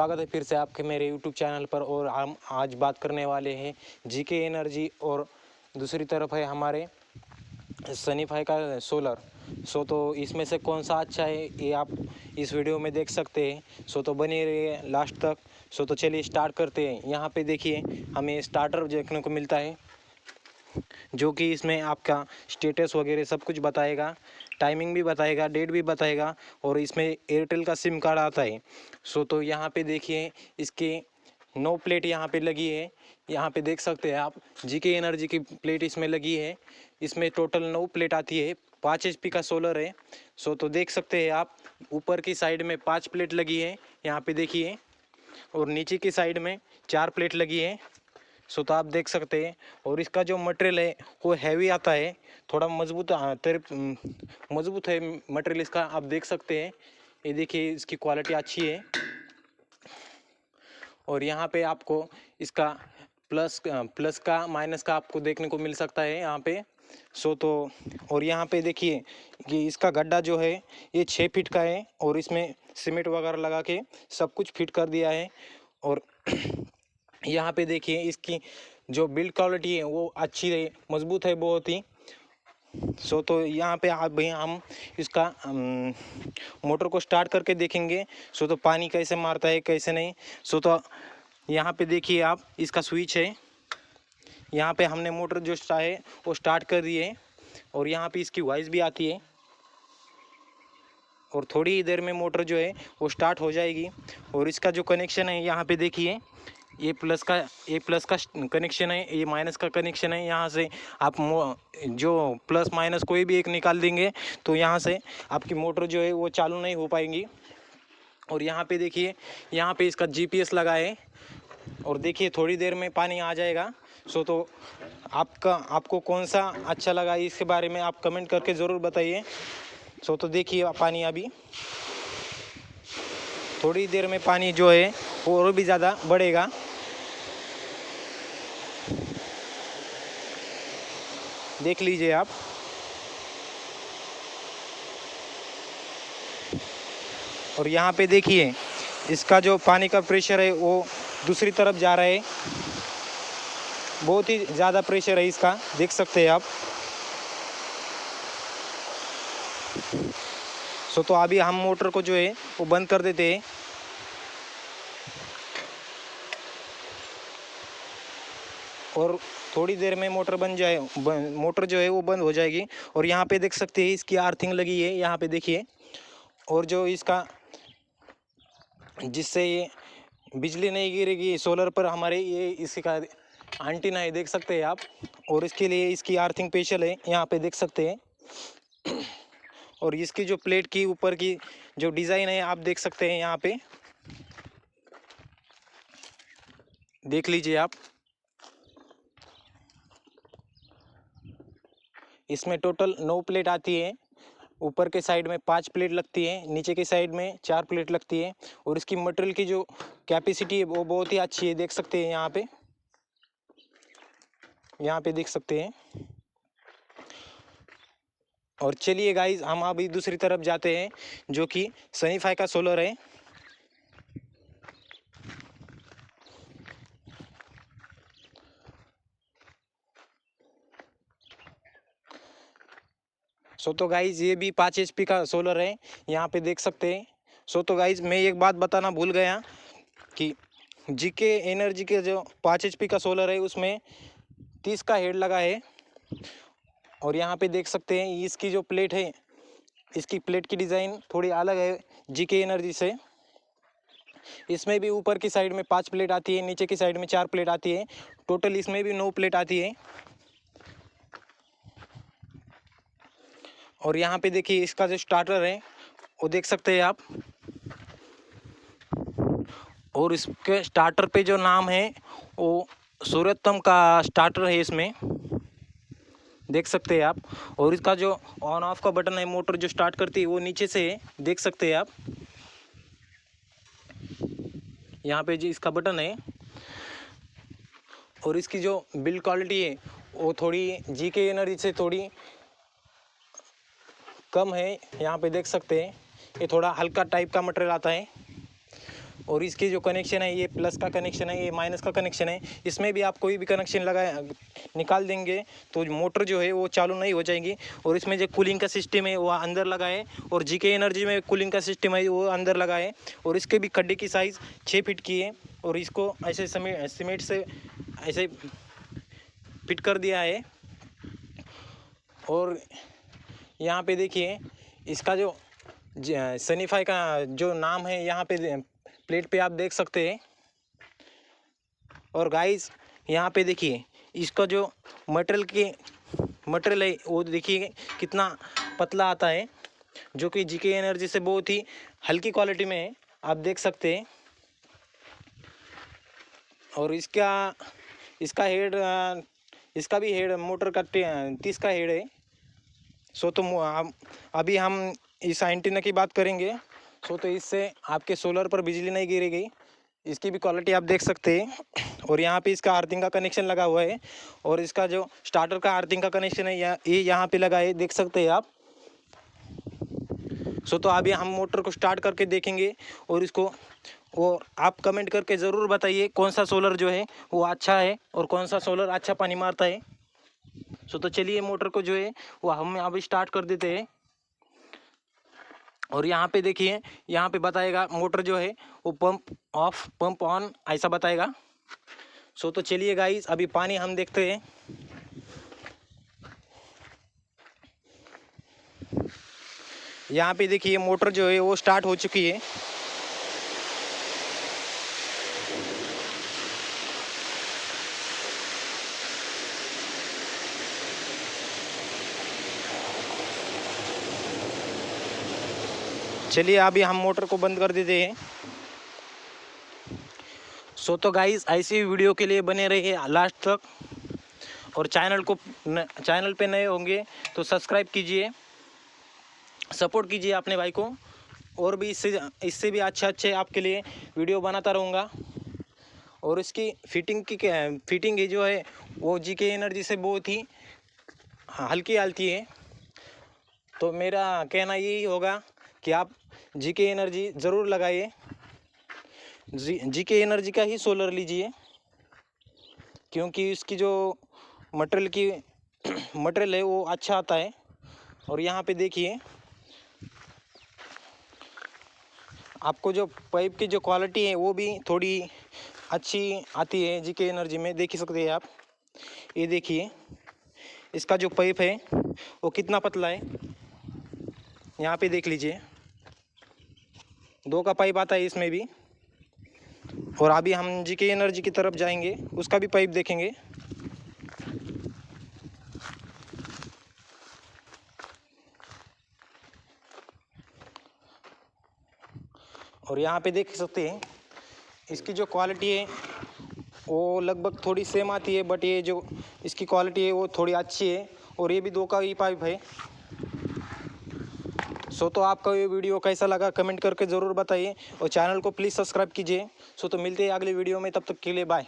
स्वागत है फिर से आपके मेरे यूट्यूब चैनल पर। और हम आज बात करने वाले हैं जीके एनर्जी और दूसरी तरफ है हमारे सनीफाई का सोलर। तो इसमें से कौन सा अच्छा है ये आप इस वीडियो में देख सकते हैं। तो बने रहिए लास्ट तक। तो चलिए स्टार्ट करते हैं। यहाँ पे देखिए हमें स्टार्टर देखने को मिलता है जो कि इसमें आपका स्टेटस वगैरह सब कुछ बताएगा, टाइमिंग भी बताएगा, डेट भी बताएगा। और इसमें एयरटेल का सिम कार्ड आता है। तो यहाँ पे देखिए इसके 9 प्लेट यहाँ पे लगी है। यहाँ पे देख सकते हैं आप जीके एनर्जी की प्लेट इसमें लगी है। इसमें टोटल 9 प्लेट आती है। 5 HP का सोलर है। तो देख सकते हैं आप ऊपर की साइड में 5 प्लेट लगी है यहाँ पे देखिए, और नीचे की साइड में 4 प्लेट लगी है। तो आप देख सकते हैं। और इसका जो मटेरियल है वो हैवी आता है, थोड़ा मजबूत मजबूत है मटेरियल इसका। आप देख सकते हैं, ये देखिए इसकी क्वालिटी अच्छी है। और यहाँ पे आपको इसका प्लस का माइनस का आपको देखने को मिल सकता है यहाँ पे। तो और यहाँ पे देखिए कि इसका गड्ढा जो है ये 6 फीट का है और इसमें सीमेंट वगैरह लगा के सब कुछ फिट कर दिया है। और यहाँ पे देखिए इसकी जो बिल्ड क्वालिटी है वो अच्छी है, मजबूत है बहुत ही। तो यहाँ पे आप भाई हम इसका मोटर को स्टार्ट करके देखेंगे। तो पानी कैसे मारता है कैसे नहीं। तो यहाँ पे देखिए आप इसका स्विच है। यहाँ पे हमने मोटर जो है वो स्टार्ट कर दी है। और यहाँ पे इसकी वॉइस भी आती है। और थोड़ी ही देर में मोटर जो है वो स्टार्ट हो जाएगी। और इसका जो कनेक्शन है यहाँ पे देखिए ये प्लस का कनेक्शन है, ये माइनस का कनेक्शन है। यहाँ से आप जो प्लस माइनस कोई भी एक निकाल देंगे तो यहाँ से आपकी मोटर जो है वो चालू नहीं हो पाएंगी। और यहाँ पे देखिए यहाँ पे इसका GPS लगा है। और देखिए थोड़ी देर में पानी आ जाएगा। तो आपको कौन सा अच्छा लगा इसके बारे में आप कमेंट करके ज़रूर बताइए। तो देखिए पानी अभी थोड़ी देर में पानी जो है वो और भी ज़्यादा बढ़ेगा। देख लीजिए आप। और यहाँ पे देखिए इसका जो पानी का प्रेशर है वो दूसरी तरफ जा रहा है, बहुत ही ज़्यादा प्रेशर है इसका, देख सकते हैं आप। तो अभी हम मोटर को जो है वो बंद कर देते हैं। और थोड़ी देर में मोटर जो है वो बंद हो जाएगी। और यहाँ पे देख सकते हैं इसकी अर्थिंग लगी है यहाँ पे देखिए। और जो इसका जिससे ये बिजली नहीं गिरेगी सोलर पर हमारे, ये इसका एंटीना है देख सकते हैं आप। और इसके लिए इसकी अर्थिंग स्पेशल है यहाँ पे देख सकते हैं। और इसकी जो प्लेट की ऊपर की जो डिज़ाइन है आप देख सकते हैं यहाँ पे, देख लीजिए आप। इसमें टोटल 9 प्लेट आती है। ऊपर के साइड में 5 प्लेट लगती है, नीचे के साइड में 4 प्लेट लगती है। और इसकी मटेरियल की जो कैपेसिटी है वो बहुत ही अच्छी है, देख सकते हैं यहाँ पे देख सकते हैं। और चलिए गाइज हम अभी दूसरी तरफ जाते हैं जो कि सनीफाई का सोलर है। तो गाइज ये भी 5 HP का सोलर है, यहाँ पे देख सकते हैं। तो गाइज मैं एक बात बताना भूल गया कि जीके एनर्जी के जो 5 HP का सोलर है उसमें 30 का हेड लगा है। और यहाँ पे देख सकते हैं इसकी जो प्लेट है, इसकी प्लेट की डिज़ाइन थोड़ी अलग है जीके एनर्जी से। इसमें भी ऊपर की साइड में 5 प्लेट आती है, नीचे की साइड में 4 प्लेट आती है। टोटल इसमें भी 9 प्लेट आती है। और यहाँ पे देखिए इसका जो स्टार्टर है वो देख सकते हैं आप। और इसके स्टार्टर पे जो नाम है वो सूर्योत्तम का स्टार्टर है इसमें, देख सकते हैं आप। और इसका जो ऑन ऑफ का बटन है, मोटर जो स्टार्ट करती है वो नीचे से है, देख सकते हैं आप। यहाँ पे जी इसका बटन है। और इसकी जो बिल्ड क्वालिटी है वो थोड़ी जीके एनर्जी से थोड़ी कम है, यहाँ पे देख सकते हैं। ये थोड़ा हल्का टाइप का मटेरियल आता है। और इसके जो कनेक्शन है ये प्लस का कनेक्शन है, ये माइनस का कनेक्शन है। इसमें भी आप कोई भी कनेक्शन लगा निकाल देंगे तो मोटर जो है वो चालू नहीं हो जाएगी। और इसमें जो कूलिंग का सिस्टम है वो अंदर लगा है, और जीके एनर्जी में कूलिंग का सिस्टम है वो अंदर लगा है। और इसके भी खड्डे की साइज़ 6 फीट की है, और इसको ऐसे सीमेंट से ऐसे फिट कर दिया है। और यहाँ पे देखिए इसका जो सनीफाई का जो नाम है यहाँ पे प्लेट पे आप देख सकते हैं। और गाइस यहाँ पे देखिए इसका जो मटेरियल है वो देखिए कितना पतला आता है, जो कि जीके एनर्जी से बहुत ही हल्की क्वालिटी में है, आप देख सकते हैं। और इसका हेड, इसका भी हेड मोटर का 30 का हेड है। सो तो अभी हम इस एंटीना की बात करेंगे। सो तो इससे आपके सोलर पर बिजली नहीं गिरेगी, इसकी भी क्वालिटी आप देख सकते हैं। और यहाँ पे इसका अर्थिंग का कनेक्शन लगा हुआ है, और इसका जो स्टार्टर का अर्थिंग का कनेक्शन है ये यहाँ पे लगा है, देख सकते हैं आप। सो तो अभी हम मोटर को स्टार्ट करके देखेंगे और इसको, और आप कमेंट करके ज़रूर बताइए कौन सा सोलर जो है वो अच्छा है और कौन सा सोलर अच्छा पानी मारता है। सो तो चलिए मोटर को जो है वो हम अभी स्टार्ट कर देते हैं। और यहाँ पे देखिए यहाँ पे बताएगा मोटर जो है वो पंप ऑफ पंप ऑन ऐसा बताएगा। सो तो चलिए गाइस अभी पानी हम देखते हैं। यहाँ पे देखिए मोटर जो है वो स्टार्ट हो चुकी है। चलिए अभी हम मोटर को बंद कर देते हैं। सो तो गाइस ऐसी वीडियो के लिए बने रहिए लास्ट तक, और चैनल पे नए होंगे तो सब्सक्राइब कीजिए, सपोर्ट कीजिए अपने भाई को। और भी इससे भी अच्छे आपके लिए वीडियो बनाता रहूँगा। और इसकी फिटिंग जो है वो जीके एनर्जी से बहुत ही हल्की आती है। तो मेरा कहना यही होगा कि आप जीके एनर्जी ज़रूर लगाइए, जीके एनर्जी का ही सोलर लीजिए, क्योंकि इसकी जो मटेरियल है वो अच्छा आता है। और यहाँ पे देखिए आपको जो पाइप की जो क्वालिटी है वो भी थोड़ी अच्छी आती है जीके एनर्जी में, देख सकते हैं आप। ये देखिए इसका जो पाइप है वो कितना पतला है, यहाँ पे देख लीजिए 2 का पाइप आता है इसमें भी। और अभी हम जीके एनर्जी की तरफ जाएंगे, उसका भी पाइप देखेंगे। और यहाँ पे देख सकते हैं इसकी जो क्वालिटी है वो लगभग थोड़ी सेम आती है, बट ये जो इसकी क्वालिटी है वो थोड़ी अच्छी है। और ये भी 2 का ही पाइप है। सो तो आपका ये वीडियो कैसा लगा कमेंट करके ज़रूर बताइए, और चैनल को प्लीज़ सब्सक्राइब कीजिए। सो तो मिलते हैं अगले वीडियो में, तब तक के लिए बाय।